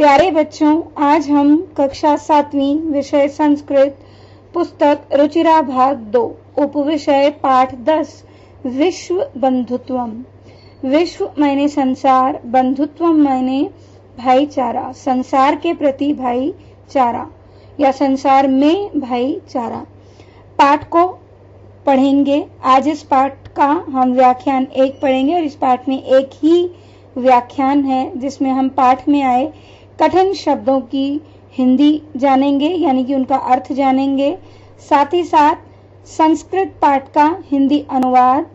प्यारे बच्चों, आज हम कक्षा 7वीं विषय संस्कृत पुस्तक रुचिरा भाग 2 उपविषय पाठ 10 विश्व बंधुत्वम। विश्व मायने संसार, बंधुत्वम मायने भाईचारा, संसार के प्रति भाईचारा या संसार में भाईचारा। पाठ को पढ़ेंगे। आज इस पाठ का हम व्याख्यान 1 पढ़ेंगे और इस पाठ में एक ही व्याख्यान है जिसमें हम पाठ में आए कठिन शब्दों की हिंदी जानेंगे, यानी कि उनका अर्थ जानेंगे। साथ ही साथ संस्कृत पाठ का हिंदी अनुवाद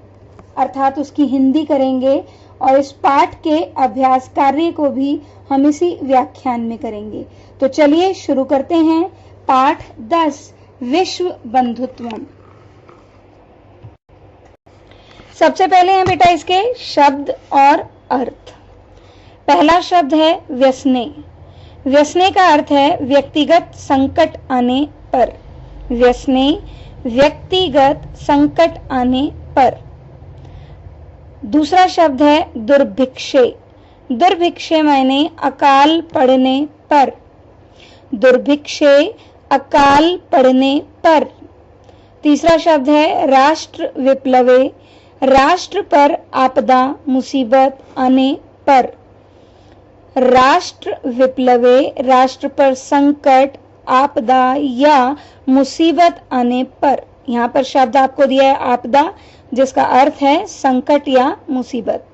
अर्थात उसकी हिंदी करेंगे और इस पाठ के अभ्यास कार्य को भी हम इसी व्याख्यान में करेंगे। तो चलिए शुरू करते हैं। पाठ 10 विश्व बंधुत्वम। सबसे पहले हैं बेटा इसके शब्द और अर्थ। पहला शब्द है व्यसने। व्यसने का अर्थ है व्यक्तिगत संकट आने पर। व्यसने व्यक्तिगत संकट आने पर। दूसरा शब्द है दुर्भिक्षे। दुर्भिक्षे मायने अकाल पड़ने पर। दुर्भिक्षे अकाल पड़ने पर। तीसरा शब्द है राष्ट्र विप्लवे। राष्ट्र पर आपदा मुसीबत आने पर। राष्ट्र विप्लवे राष्ट्र पर संकट आपदा या मुसीबत आने पर। यहाँ पर शब्द आपको दिया है आपदा, जिसका अर्थ है संकट या मुसीबत।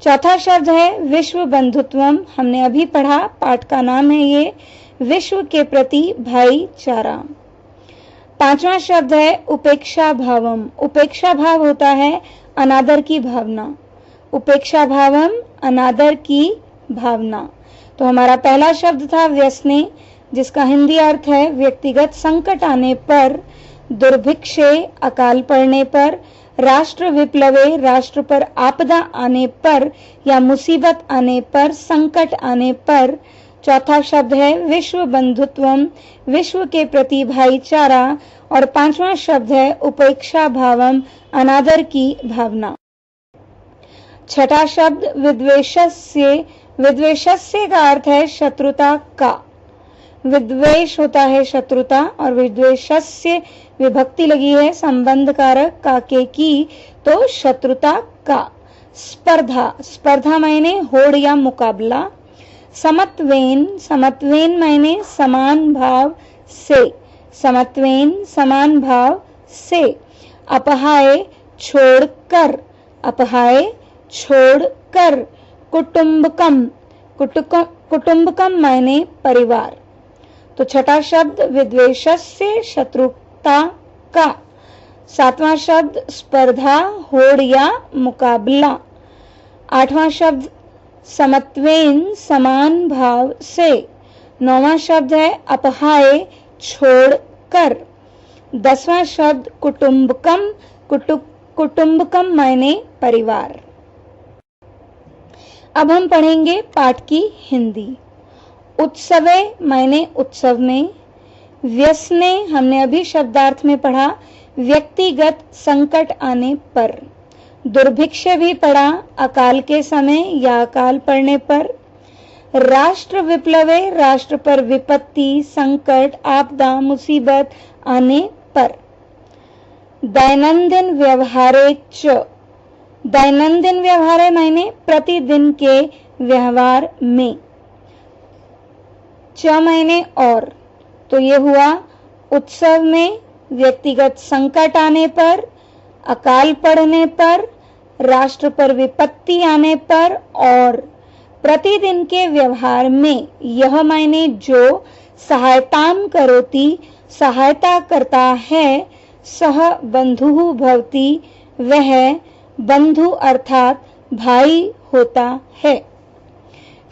चौथा शब्द है विश्व बंधुत्वम। हमने अभी पढ़ा, पाठ का नाम है ये विश्व के प्रति भाईचारा। पांचवा शब्द है उपेक्षा भावम। उपेक्षा भाव होता है अनादर की भावना। उपेक्षा भावम अनादर की भावना। तो हमारा पहला शब्द था व्यसने, जिसका हिंदी अर्थ है व्यक्तिगत संकट आने पर। दुर्भिक्षे अकाल पड़ने पर। राष्ट्र विप्लवे राष्ट्र पर आपदा आने पर या मुसीबत आने पर, संकट आने पर। चौथा शब्द है विश्व बंधुत्वम, विश्व के प्रति भाईचारा। और पांचवा शब्द है उपेक्षा भावम, अनादर की भावना। छठा शब्द विद्वेषस्य। विद्वेषस्य का अर्थ है शत्रुता का। विद्वेष होता है शत्रुता और विद्वेषस्य विभक्ति लगी है संबंध कारक का के की, तो शत्रुता का। स्पर्धा। स्पर्धा मायने होड़ या मुकाबला। समत्वेन। समत्वेन मायने समान भाव से। समत्वेन समान भाव से। अपहाय छोड़कर। अपहाय छोड़कर। कुटुंबकम। कुटुंबकम मायने परिवार। तो छठा शब्द विद्वेषस्य शत्रुता का। सातवां शब्द स्पर्धा होड़ या मुकाबला। आठवां शब्द समत्वेन समान भाव से। नौवां शब्द है अपहाय छोड़कर। 10वां शब्द कुटुंबकम। कुटुंबकम मायने परिवार। अब हम पढ़ेंगे पाठ की हिंदी। उत्सवे मायने उत्सव में। व्यसने हमने अभी शब्दार्थ में पढ़ा व्यक्तिगत संकट आने पर। दुर्भिक्ष भी पढ़ा अकाल के समय या अकाल पड़ने पर। राष्ट्र विप्लवे राष्ट्र पर विपत्ति संकट आपदा मुसीबत आने पर। दैनंदिन व्यवहारे च। दैनंदिन व्यवहारे मायने प्रतिदिन के व्यवहार में। च मायने और। तो ये हुआ उत्सव में, व्यक्तिगत संकट आने पर, अकाल पड़ने पर, राष्ट्र पर विपत्ति आने पर और प्रतिदिन के व्यवहार में। यह मायने जो सहायताम करोति सहायता करता है, सह बंधुः भवति वह बंधु अर्थात भाई होता है।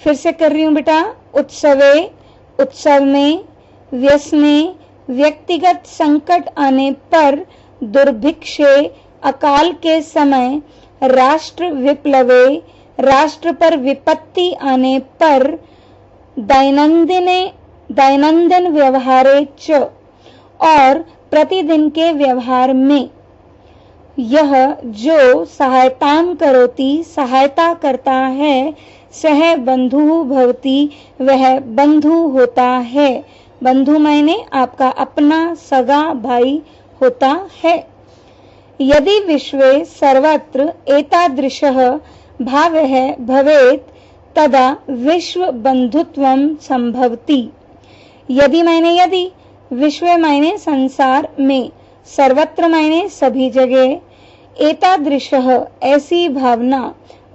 फिर से कर रही हूं बेटा। उत्सवे उत्सव में। व्यसने व्यक्तिगत संकट आने पर। दुर्भिक्षे अकाल के समय। राष्ट्र विप्लवे राष्ट्र पर विपत्ति आने पर। दैनंदिन व्यवहारे च और प्रतिदिन के व्यवहार में। यह जो सहायताम करोति सहायता करता है, सह बंधु भवति, वह बंधु होता है। बंधु मायने आपका अपना सगा भाई होता है। यदि विश्वे सर्वत्र एतादृशः भावः भवेत् तदा विश्व बंधुत्वं संभवति। यदि मायने यदि, विश्व मायने संसार में, सर्वत्र मायने सभी जगह, एतादृशः ऐसी भावना,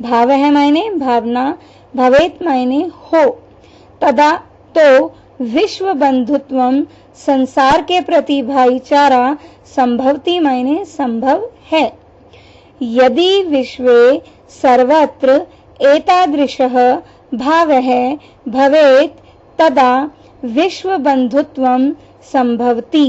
भाव है मायने भावना, भवेत मायने हो, तदा तो विश्व बंधुत्वम संसार के प्रति भाईचारा संभवती मायने संभव है। यदि विश्वे सर्वत्र एतादृशः भावः भवेत् तदा विश्व बंधुत्वम संभवती।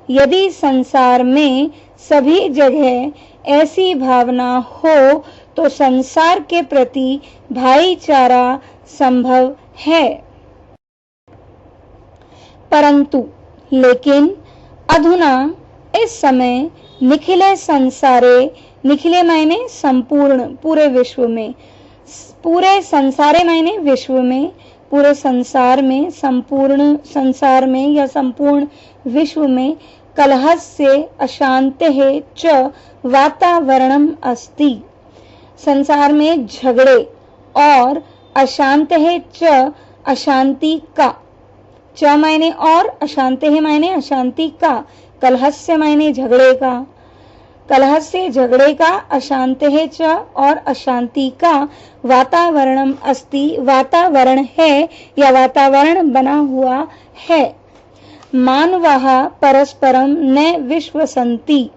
यदि संसार में सभी जगह ऐसी भावना हो तो संसार के प्रति भाईचारा संभव है। परंतु लेकिन अधुना इस समय निखिले संसारे, निखिले मायने संपूर्ण, पूरे विश्व में, पूरे संसारे मायने विश्व में, पूरे संसार में, संपूर्ण संसार में या संपूर्ण विश्व में कलहस्य अशांतेः च वातावरणम अस्ति। संसार में झगड़े और अशांतेः च अशांति का, च मायने और, अशांतेः मायने अशांति का, कलहस्य मायने झगड़े का, कलह से झगड़े का, अशांतेः च और अशांति का, वातावरणम अस्ति, वातावरण है या वातावरण बना हुआ है। मानवाः परस्परम न विश्वसन्ति,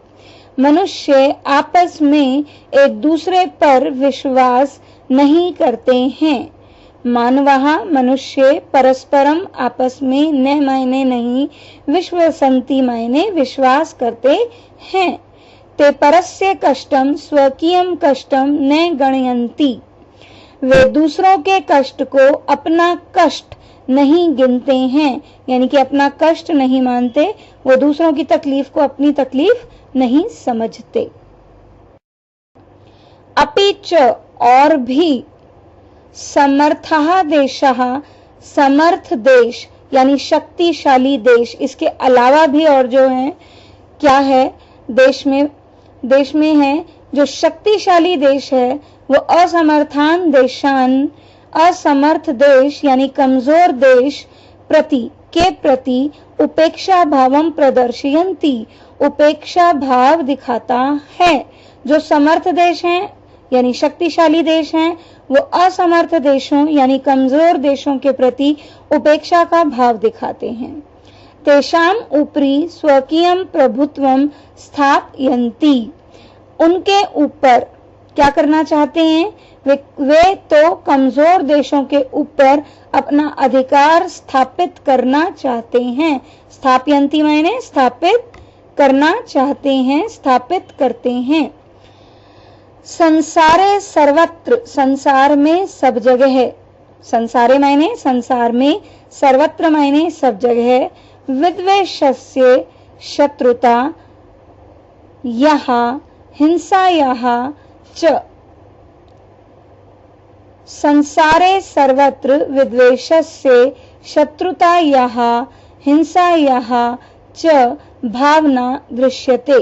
मनुष्य आपस में एक दूसरे पर विश्वास नहीं करते हैं। मानवाः मनुष्य परस्परम आपस में, न मायने नहीं, विश्वसन्ति मायने विश्वास करते हैं। ते परस्य कष्टम स्वकीयम कष्टम न गणयन्ति, वे दूसरों के कष्ट को अपना कष्ट नहीं गिनते हैं, यानी कि अपना कष्ट नहीं मानते, वो दूसरों की तकलीफ को अपनी तकलीफ नहीं समझते। अपि च और भी, समर्थः देशः, समर्थ देश यानी शक्तिशाली देश, इसके अलावा भी और जो है क्या है, देश में है जो शक्तिशाली देश है, वो असमर्थान देशान, असमर्थ देश यानी कमजोर देश के प्रति उपेक्षा भावम प्रदर्शयन्ति, उपेक्षा भाव दिखाता है। जो समर्थ देश हैं यानी शक्तिशाली देश हैं, वो असमर्थ देशों यानी कमजोर देशों के प्रति उपेक्षा का भाव दिखाते हैं। तेषाम ऊपरी स्वकीयम प्रभुत्वम स्थापयन्ति, उनके ऊपर क्या करना चाहते हैं, वे तो कमजोर देशों के ऊपर अपना अधिकार स्थापित करना चाहते हैं। स्थापयन्ति मायने स्थापित करना चाहते हैं, स्थापित करते हैं। संसारे सर्वत्र, संसार में सब जगह है, संसारे मायने संसार में, सर्वत्र मायने सब जगह, विद्वेषस्य शत्रुता यहा हिंसायाः च, संसारे सर्वत्र विद्वेषस्य शत्रुतायाः हिंसायाः च भावना दृश्यते।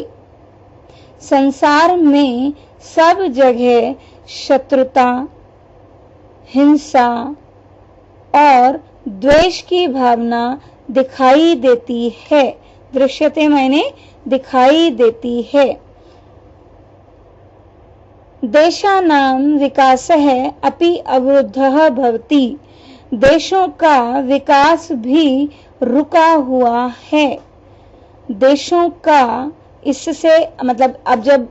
संसार में सब जगह शत्रुता, हिंसा और द्वेष की भावना दिखाई देती है। दृश्यते मायने दिखाई देती है। देशानां विकासः अपि अवरुद्धः भवति, देशों का विकास भी रुका हुआ है। देशों का इससे मतलब अब जब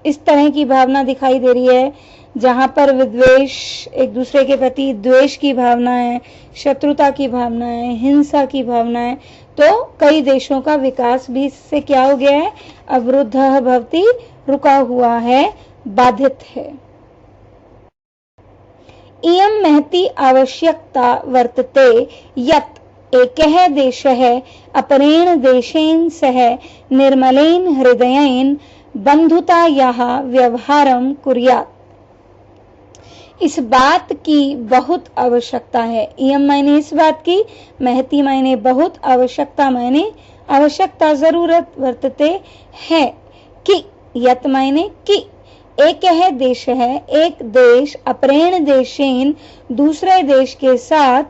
इस तरह की भावना दिखाई दे रही है, जहां पर विद्वेष, एक दूसरे के प्रति द्वेष की भावना है, शत्रुता की भावना है, हिंसा की भावना है, तो कई देशों का विकास भी इससे क्या हो गया है, अवरुद्धः भवति, रुका हुआ है, बाधित है। इयं महती आवश्यकता वर्तते यत् एकः देशः अपरेण देशेन सह निर्मलेन हृदयेन बंधुतायाः व्यवहारं कुर्यात्। इस बात की बहुत आवश्यकता है। इयम मायने इस बात की, महती मायने बहुत, आवश्यकता मायने आवश्यकता, जरूरत, वर्तते है कि, यत मायने कि, एक है देश है, एक देश अपरेण देशेन दूसरे देश के साथ,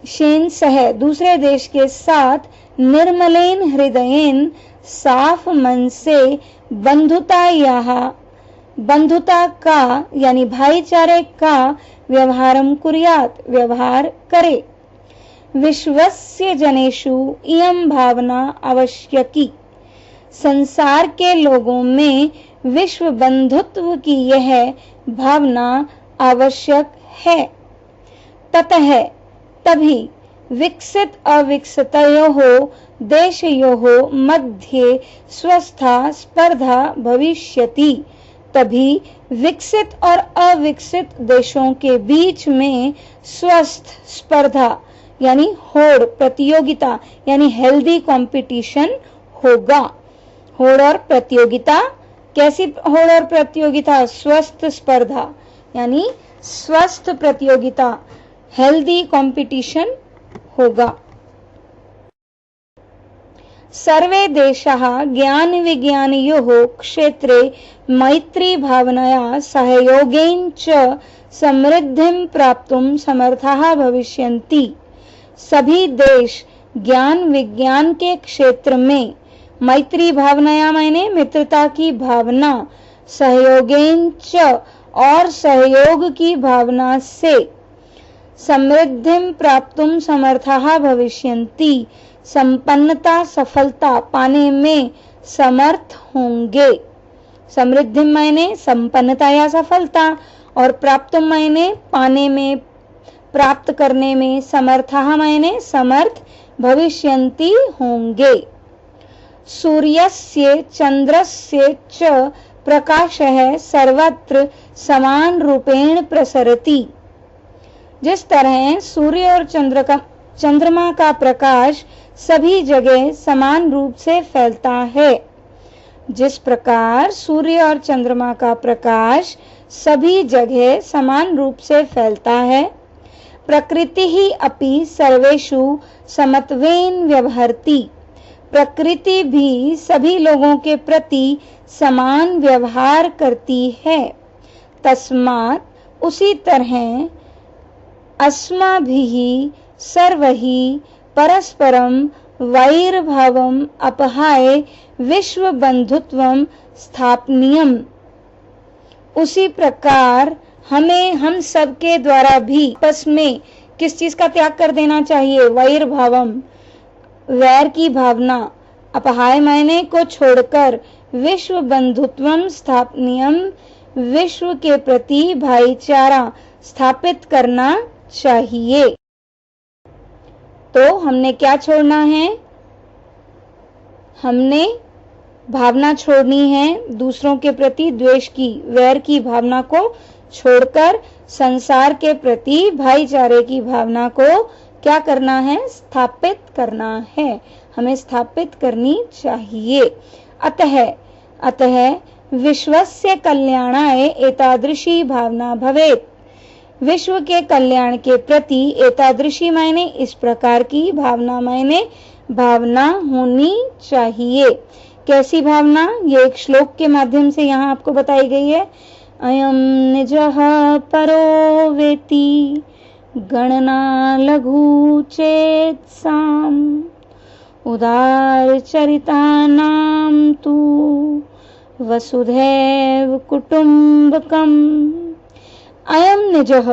शेन सह दूसरे देश के साथ, निर्मलेन हृदयेन साफ मन से, बंधुता का यानी भाईचारे का, व्यवहारम कुर्यात व्यवहार करे। विश्वस्य जनेषु इयं भावना आवश्यकी, संसार के लोगों में विश्व बंधुत्व की यह भावना आवश्यक है। ततः तभी विकसित अविकसितयोः देशयोः मध्ये स्वस्था स्पर्धा भविष्यति, तभी विकसित और अविकसित देशों के बीच में स्वस्थ स्पर्धा यानी होड़, प्रतियोगिता यानी हेल्दी कंपटीशन होगा। होड़ और प्रतियोगिता, कैसी होड़ और प्रतियोगिता? स्वस्थ स्पर्धा यानी स्वस्थ प्रतियोगिता, हेल्दी कंपटीशन होगा। सर्वे देशाः ज्ञान विज्ञानयोः क्षेत्रे मैत्री भावनया सहयोगेन च समृद्धिं प्राप्तुं समर्थाः भविष्यन्ति। सभी देश ज्ञान विज्ञान के क्षेत्र में मैत्री भावनया मायने मित्रता की भावना, सहयोगेन च और सहयोग की भावना से, समृद्धिं प्राप्तुं समर्थाः भविष्यन्ति संपन्नता सफलता पाने में समर्थ होंगे। समृद्धि मायने संपन्नता या सफलता, और प्राप्तुं मायने पाने में, प्राप्त करने में, समर्थाः मायने समर्थ, भविष्यन्ति होंगे। सूर्यस्य चंद्रस्य च प्रकाशः सर्वत्र समान रूपेण प्रसरति। जिस तरह सूर्य और चंद्रमा का प्रकाश सभी जगह समान रूप से फैलता है, जिस प्रकार सूर्य और चंद्रमा का प्रकाश सभी जगह समान रूप से फैलता है, प्रकृति ही अपि सर्वेषु समत्वेन व्यवहरति। प्रकृति भी सभी लोगों के प्रति समान व्यवहार करती है। तस्मात् उसी तरह अस्माभिः सर्वैः परस्परं वैरभावम् अपहाय विश्व बंधुत्वं स्थापनीयम्। उसी प्रकार हमें हम सब के द्वारा भी आपस में किस चीज का त्याग कर देना चाहिए? वैर भावम, वैर की भावना, अपहाय मायने को छोड़कर, विश्व बंधुत्वम स्थापनीयम, विश्व के प्रति भाईचारा स्थापित करना चाहिए। तो हमने क्या छोड़ना है? हमने भावना छोड़नी है दूसरों के प्रति द्वेष की, वैर की भावना को छोड़कर संसार के प्रति भाईचारे की भावना को क्या करना है? स्थापित करना है, हमें स्थापित करनी चाहिए। अतः विश्वस्य कल्याणाय एतादृशी भावना भवेत्। विश्व के कल्याण के प्रति एतादृशी मायने इस प्रकार की भावना मायने भावना होनी चाहिए। कैसी भावना? ये एक श्लोक के माध्यम से यहाँ आपको बताई गई है। अयम निजः परो वेति गणना लघु चेत्साम उदार चरितानां तु वसुधैव कुटुंबकम। अयम निजः,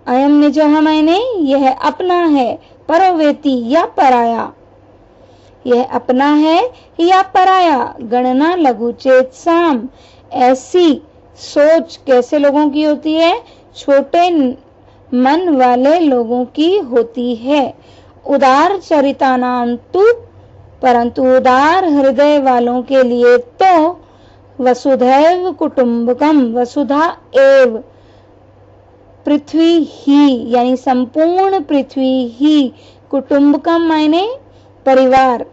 अयम निजः मायने यह अपना है, परोवेति या पराया, यह अपना है या पराया। गणना लघु चेतसाम, ऐसी सोच कैसे लोगों की होती है? छोटे मन वाले लोगों की होती है। उदार चरितानाम तु, परंतु उदार हृदय वालों के लिए तो वसुधैव कुटुंबकम, वसुधा एव, पृथ्वी ही यानी संपूर्ण पृथ्वी ही, कुटुंबकम मायने परिवार,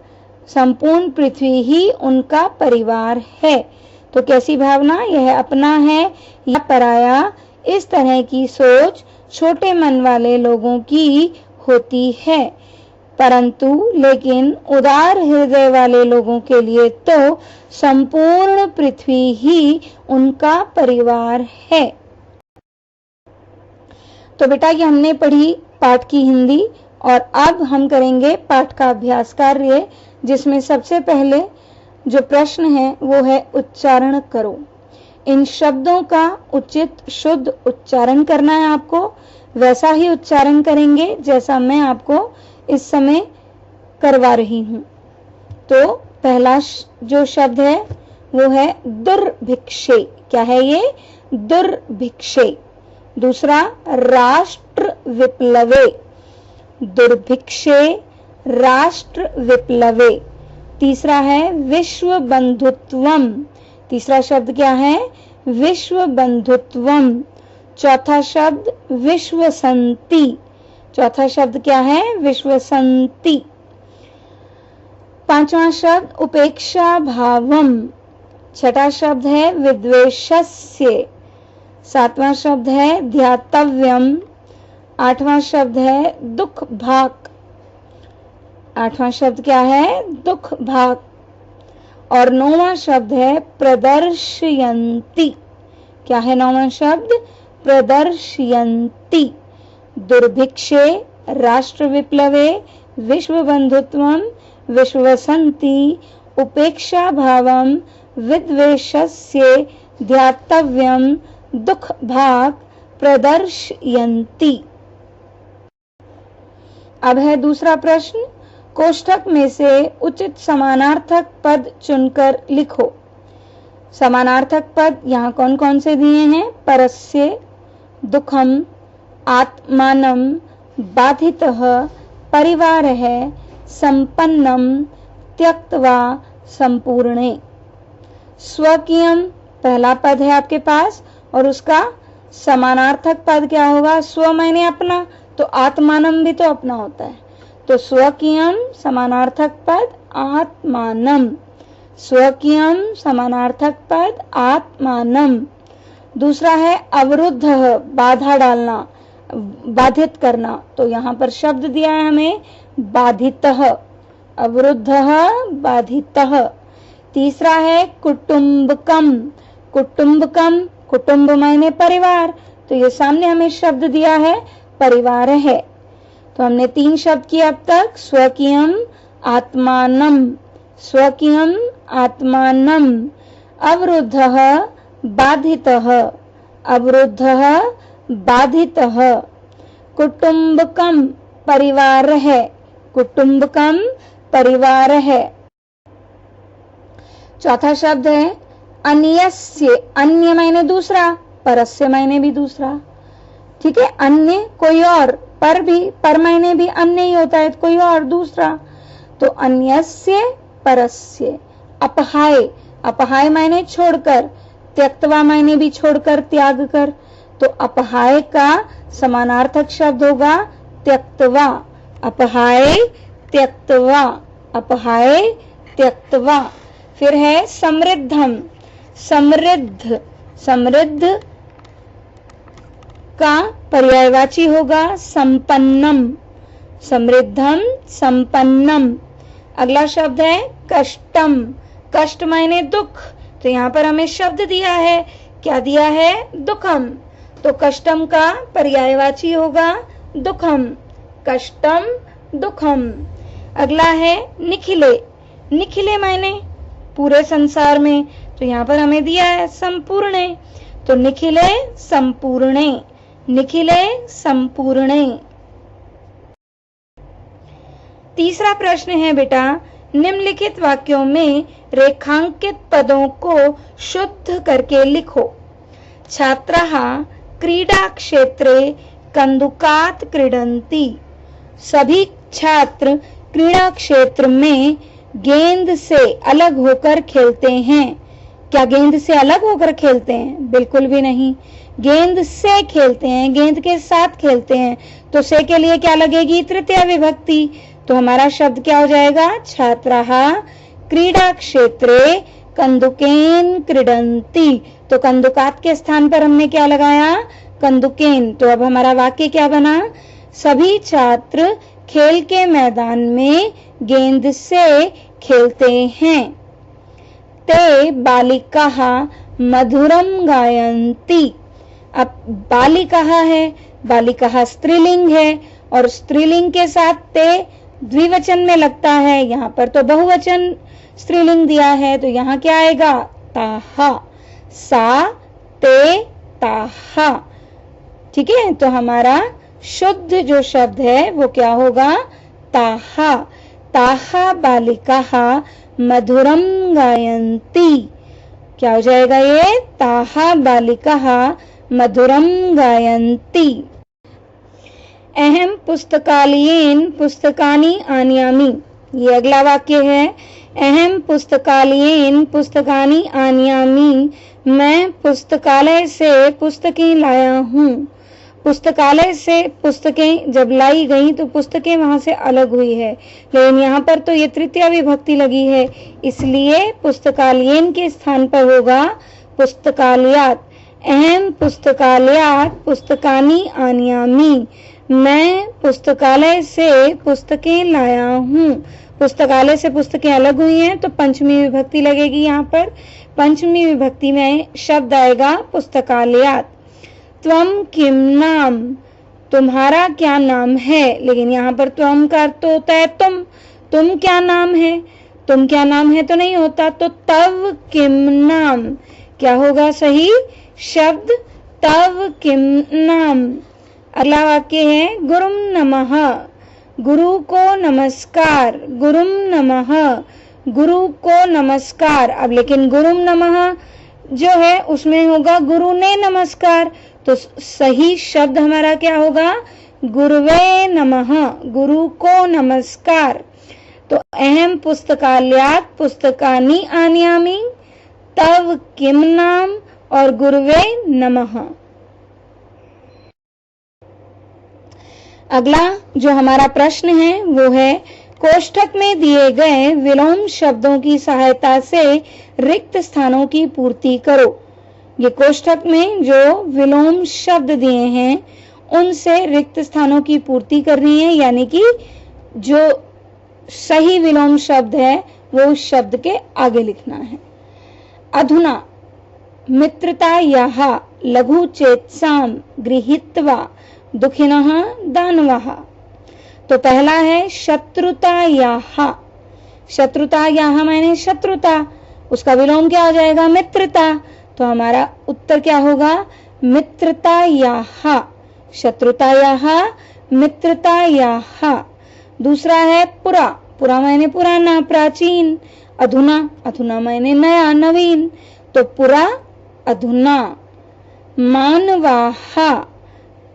संपूर्ण पृथ्वी ही उनका परिवार है। तो कैसी भावना? यह अपना है या पराया, इस तरह की सोच छोटे मन वाले लोगों की होती है, परंतु लेकिन उदार हृदय वाले लोगों के लिए तो संपूर्ण पृथ्वी ही उनका परिवार है। तो बेटा ये हमने पढ़ी पाठ की हिंदी, और अब हम करेंगे पाठ का अभ्यास कार्य, जिसमें सबसे पहले जो प्रश्न है वो है उच्चारण करो। इन शब्दों का उचित शुद्ध उच्चारण करना है आपको, वैसा ही उच्चारण करेंगे जैसा मैं आपको इस समय करवा रही हूं। तो पहला जो शब्द है वो है दुर्भिक्षे। क्या है ये? दुर्भिक्षे। दूसरा राष्ट्र विप्लवे। दुर्भिक्षे राष्ट्र विप्लवे। तीसरा है विश्व बंधुत्वम। तीसरा शब्द क्या है? विश्व बंधुत्वम। चौथा शब्द विश्वसंति। चौथा शब्द क्या है? विश्वसंति। पांचवा शब्द उपेक्षा भावम। छठा शब्द है विद्वेषस्य। सातवां शब्द है ध्यातव्यम। आठवां शब्द है दुख भाग। आठवां शब्द क्या है? दुख भाग। और नौवां शब्द है प्रदर्शयन्ति। क्या है नौवां शब्द? प्रदर्शयन्ति। दुर्भिक्षे राष्ट्र विप्लवे विश्व बंधुत्वम विश्वसंति उपेक्षा भावम विद्वेषस्य ध्यातव्यम दुख भाग प्रदर्शयन्ति। अब है दूसरा प्रश्न। कोष्ठक में से उचित समानार्थक पद चुनकर लिखो। समानार्थक पद यहाँ कौन कौन से दिए हैं? परस्य, दुखम, आत्मानम, बाधितः, परिवारः, संपन्नम, त्यक्त्वा, संपूर्णे। स्वकीयम पहला पद है आपके पास, और उसका समानार्थक पद क्या होगा? स्व माने अपना, तो आत्मानम भी तो अपना होता है, तो स्वकीयम समानार्थक पद आत्मानम। स्वकीयम समानार्थक पद आत्मानम। दूसरा है अवरुद्ध, बाधा डालना, बाधित करना, तो यहाँ पर शब्द दिया है हमें बाधितः। अवरुद्धः बाधितः। तीसरा है कुटुंबकम। कुटुंबकम, कुटुंब माने परिवार, तो ये सामने हमें शब्द दिया है परिवार है। तो हमने 3 शब्द किए अब तक। स्वकीयम आत्मानम। स्वकीयम आत्मानम। अवरुद्धः बाधितः। अवरुद्धः बाधितः। कुटुंबकम परिवार है। कुटुंबकम परिवार है। चौथा शब्द है अन्यस्य। अन्य मायने दूसरा, परस्य मायने भी दूसरा। ठीक है, अन्य कोई और, पर भी, पर मायने भी अन्य ही होता है, कोई और दूसरा, तो अन्यस्य परस्य। अपहाय, अपहाय मायने छोड़कर, त्यक्त्वा मायने भी छोड़कर, त्याग कर, तो अपहाय का समानार्थक शब्द होगा त्यक्त्वा। अपहाय त्यक्त्वा। अपहाय त्यक्त्वा। फिर है समृद्धम। समृद्ध, समृद्ध का पर्यायवाची होगा संपन्नम। समृद्धम संपन्नम। अगला शब्द है कष्टम। कष्ट मायने दुख, तो यहाँ पर हमें शब्द दिया है, क्या दिया है? दुखम, तो कष्टम का पर्यायवाची होगा दुखम। कष्टम दुखम। अगला है निखिले। निखिले मायने पूरे संसार में, तो यहाँ पर हमें दिया है संपूर्णे, तो निखिले संपूर्णे। निखिले संपूर्णे। तीसरा प्रश्न है बेटा, निम्नलिखित वाक्यों में रेखांकित पदों को शुद्ध करके लिखो। छात्राः क्रीडा क्षेत्रे कंदुकात क्रीडन्ति। सभी छात्र क्रीड़ा क्षेत्र में गेंद से अलग होकर खेलते हैं। क्या गेंद से अलग होकर खेलते हैं? बिल्कुल भी नहीं, गेंद से खेलते हैं, गेंद के साथ खेलते हैं। तो से के लिए क्या लगेगी? तृतीया विभक्ति। तो हमारा शब्द क्या हो जाएगा? छात्राः क्रीडा क्षेत्रे कंदुकेन क्रीडन्ति। तो कंदुकात के स्थान पर हमने क्या लगाया? कंदुकेन। तो अब हमारा वाक्य क्या बना? सभी छात्र खेल के मैदान में गेंद से खेलते हैं। ते बालिकाः मधुरम गायन्ति। अब बालिकाः है, बालिकाः स्त्रीलिंग है और स्त्रीलिंग के साथ ते द्विवचन में लगता है। यहाँ पर तो बहुवचन स्त्रीलिंग दिया है, तो यहाँ क्या आएगा? ताहा। सा ते ताहा। ठीक है, तो हमारा शुद्ध जो शब्द है वो क्या होगा? ताहा। ताहा बालिकाः मधुरम गायन्ति। क्या हो जाएगा ये? ताहा बालिकाः मधुरम गायन्ति। अहम पुस्तकालयेन पुस्तकानि आनयामि। ये अगला वाक्य है। अहम पुस्तकालयेन पुस्तकानि आनयामि। मैं पुस्तकालय से पुस्तकें लाया हूँ। पुस्तकालय से पुस्तकें जब लाई गई तो पुस्तकें वहां से अलग हुई है, लेकिन यहाँ पर तो ये तृतीया विभक्ति लगी है, इसलिए पुस्तकालयेन के स्थान पर होगा पुस्तकालयात्। अहम पुस्तकालयात् पुस्तकानि आनयामि। मैं पुस्तकालय से पुस्तकें लाया हूँ। पुस्तकालय से पुस्तकें अलग हुई हैं तो पंचमी विभक्ति लगेगी। यहाँ पर पंचमी विभक्ति में शब्द आएगा पुस्तकालयात्। त्वम किम नाम। तुम्हारा क्या नाम है, लेकिन यहाँ पर त्वम का अर्थ तो होता है तुम। तुम क्या नाम है, तुम क्या नाम है तो नहीं होता, तो तव किम नाम क्या होगा सही शब्द? तव किम नाम। अगला वाक्य है गुरुम नमः। गुरु को नमस्कार। गुरुम नमः, गुरु को नमस्कार। अब लेकिन गुरुम नमः जो है उसमें होगा गुरु ने नमस्कार, तो सही शब्द हमारा क्या होगा? गुरुवे नमः, गुरु को नमस्कार। तो अहम पुस्तकालयात् पुस्तकानि आनयामि, तव किम नाम और गुरुवे नमः। अगला जो हमारा प्रश्न है वो है कोष्ठक में दिए गए विलोम शब्दों की सहायता से रिक्त स्थानों की पूर्ति करो। ये कोष्ठक में जो विलोम शब्द दिए हैं उनसे रिक्त स्थानों की पूर्ति करनी है, यानी कि जो सही विलोम शब्द है वो उस शब्द के आगे लिखना है। अधुना मित्रतायाः लघु चेतसाम गृहीत्वा दुखिनः दानवः। तो पहला है शत्रुतायाः। शत्रुतायाः माने शत्रुता, उसका विलोम क्या हो जाएगा? मित्रता। तो हमारा उत्तर क्या होगा? मित्रतायाः। शत्रुतायाः मित्रतायाः। दूसरा है पुरा। पुरा माने पुराना प्राचीन। अधुना, अधुना माने नया नवीन, तो पुरा अधुना। मानवाः।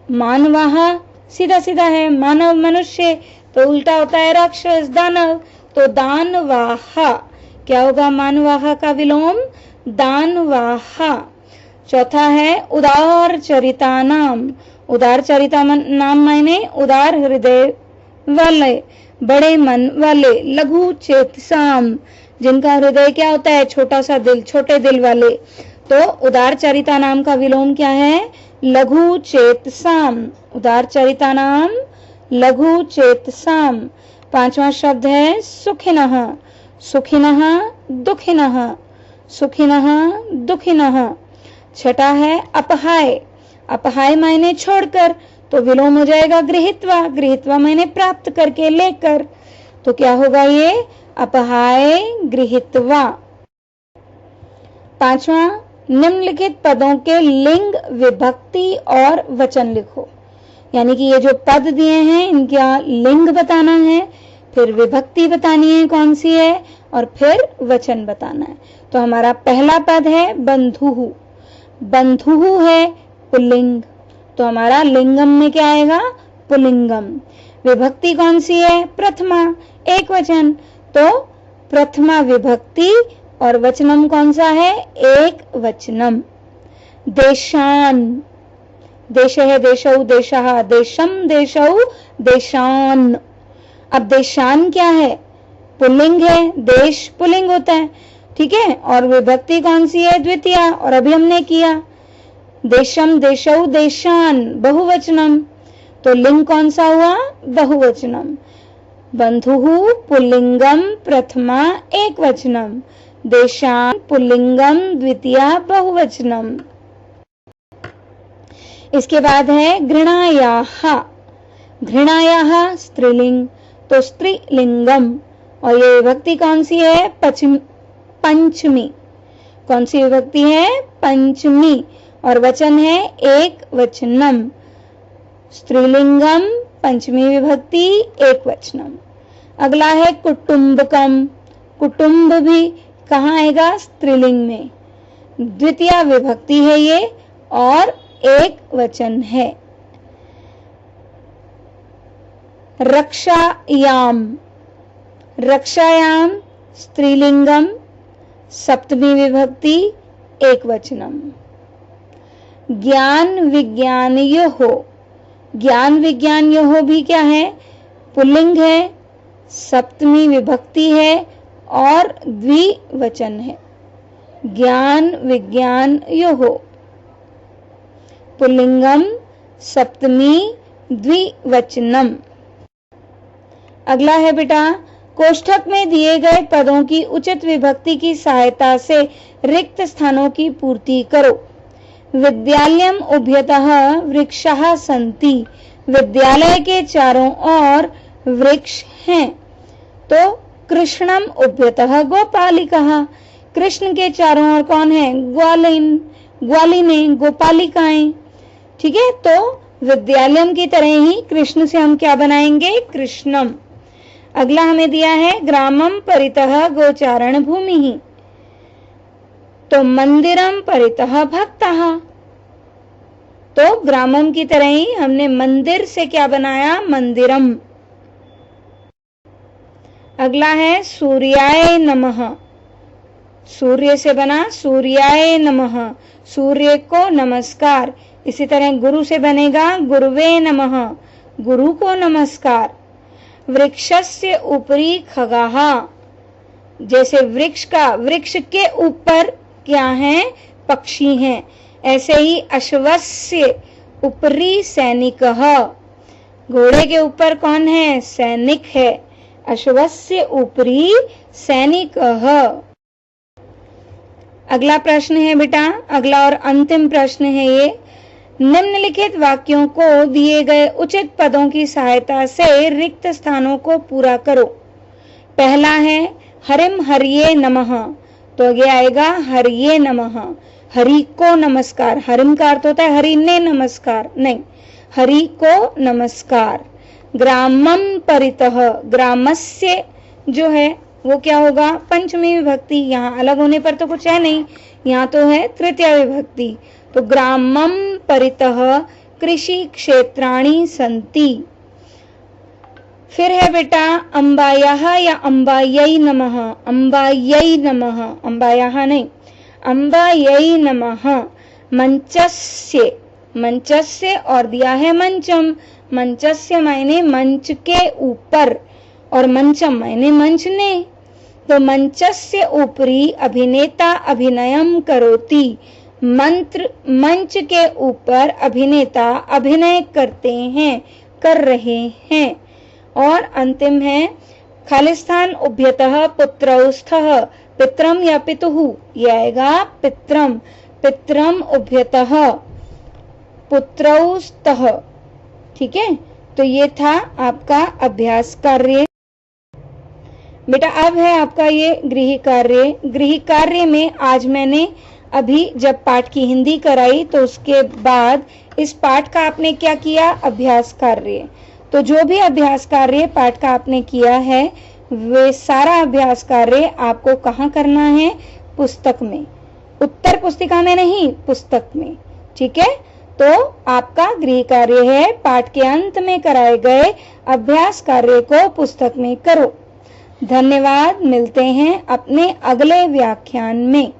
मानवाः सीधा सीधा है, मानव मनुष्य, तो उल्टा होता है राक्षस दानव, तो दानवाः क्या होगा? मानवाः का विलोम दानवाः। चौथा है उदार चरिता नाम। उदार चरिता नाम मायने उदार हृदय वाले, बड़े मन वाले। लघु चेतसाम, जिनका हृदय क्या होता है? छोटा सा दिल, छोटे दिल वाले। तो उदार चरिता नाम का विलोम क्या है? लघु चेतसाम। उदार चरिता नाम लघु चेतसाम। पांचवा शब्द है सुखिनः। सुखिनः दुखिनः। सुखिनः दुखिनः। छठा है अपहाय। अपहाय मायने छोड़कर, तो विलोम हो जाएगा गृहीत्वा। गृहीत्वा मायने प्राप्त करके, लेकर, तो क्या होगा ये? अपहाय गृहीत्वा। पांचवा निम्नलिखित पदों के लिंग, विभक्ति और वचन लिखो। यानी कि ये जो पद दिए हैं इनका लिंग बताना है, फिर विभक्ति बतानी है कौन सी है, और फिर वचन बताना है। तो हमारा पहला पद है बंधुः। बंधुः है पुल्लिंग, तो हमारा लिंगम में क्या आएगा? पुल्लिंगम। विभक्ति कौन सी है? प्रथमा, एक वचन, तो प्रथमा विभक्ति। और वचनम कौन सा है? एक वचनम। देशान। देश है देशौ देशः, देशम देशौ देशान। अब देशान क्या है? पुल्लिंग है, देश पुल्लिंग होता है, ठीक है। और विभक्ति कौन सी है? द्वितीया, और अभी हमने किया देशम देशौ देशान बहुवचनम, तो लिंग कौन सा हुआ? बहुवचनम। बंधुः पुल्लिंगम प्रथमा एकवचनम, देशान पुल्लिंगम द्वितीया बहुवचनम। इसके बाद है घृणायाः, घृणायाः स्त्रीलिंग, तो स्त्रीलिंगम, और ये विभक्ति कौन सी है? पंचमी। कौन सी विभक्ति है? पंचमी, और वचन है एक वचनम। स्त्रीलिंगम पंचमी विभक्ति एक वचनम। अगला है कुटुंबकम, कुटुंब भी कहाँ आएगा? स्त्रीलिंग में, द्वितीय विभक्ति है ये और एक वचन है। रक्षायाम, रक्षायाम स्त्रीलिंगम, सप्तमी विभक्ति एक वचनम। ज्ञान विज्ञानयोः, ज्ञान विज्ञानयोः भी क्या है? पुल्लिंग है, सप्तमी विभक्ति है और द्विवचन है। ज्ञान विज्ञानयोः, पुल्लिंगम, सप्तमी, द्विवचनम। अगला है बेटा, कोष्ठक में दिए गए पदों की उचित विभक्ति की सहायता से रिक्त स्थानों की पूर्ति करो। विद्यालयम उभयतः वृक्षाः सन्ति, विद्यालय के चारों ओर वृक्ष हैं। तो कृष्णम उभयतः गोपालिकाः, कृष्ण के चारों ओर कौन है? ग्वालिन, ग्वालिनें, गोपालिकाएं। ठीक है, तो विद्यालयम की तरह ही कृष्ण से हम क्या बनाएंगे? कृष्णम। अगला हमें दिया है ग्रामम परितः गोचारण भूमि, तो मंदिरम परितः भक्तः, तो ग्रामम की तरह ही हमने मंदिर से क्या बनाया? मंदिरम। अगला है सूर्याय नमः, सूर्य से बना सूर्याय नमः, सूर्य को नमस्कार। इसी तरह गुरु से बनेगा गुरुवे नमः, गुरु को नमस्कार। वृक्षस्य उपरि खगाः, जैसे वृक्ष का, वृक्ष के ऊपर क्या है? पक्षी हैं। ऐसे ही अश्वस्य उपरि सैनिकः, घोड़े के ऊपर कौन है? सैनिक है। अश्वस्य उपरि सैनिकः। अगला प्रश्न है बेटा, अगला और अंतिम प्रश्न है ये, निम्नलिखित वाक्यों को दिए गए उचित पदों की सहायता से रिक्त स्थानों को पूरा करो। पहला है हरिम हरिये नमः, तो ये आएगा हरिये नमः, हरि को नमस्कार। हरिम का अर्थ होता है हरि ने नमस्कार, नहीं, हरि को नमस्कार। ग्रामम परितः, ग्रामस्य जो है वो क्या होगा? पंचमी विभक्ति। यहाँ अलग होने पर तो कुछ है नहीं, यहाँ तो है तृतीय विभक्ति। तो ग्रामम परितः कृषि क्षेत्राणि सन्ति। फिर है बेटा अम्बायाः या अम्बायै नमः, अम्बायै नमः, अम्बायाः नहीं, अम्बायै नमः। मंचस्य, मंचस्य और दिया है मंचम, मंचस्य मायने मंच के ऊपर और मंचम मायने मंच ने। तो मंचस्य ऊपरी अभिनेता अभिनयम करोति, मंत्र मंच के ऊपर अभिनेता अभिनय करते हैं, कर रहे हैं। और अंतिम है खालिस्थान उभयतः पुत्रौस्थः, पित्रम या पितुः, ये आएगा पित्रम, पित्रम उभयतः पुत्रौस्थः। ठीक है, तो ये था आपका अभ्यास कार्य। बेटा अब है आपका ये गृह कार्य। गृह कार्य में आज मैंने अभी जब पाठ की हिंदी कराई तो उसके बाद इस पाठ का आपने क्या किया? अभ्यास कार्य। तो जो भी अभ्यास कार्य पाठ का आपने किया है वे सारा अभ्यास कार्य आपको कहाँ करना है? पुस्तक में, उत्तर पुस्तिका में नहीं, पुस्तक में। ठीक है, तो आपका गृह कार्य है पाठ के अंत में कराए गए अभ्यास कार्य को पुस्तक में करो। धन्यवाद, मिलते हैं अपने अगले व्याख्यान में।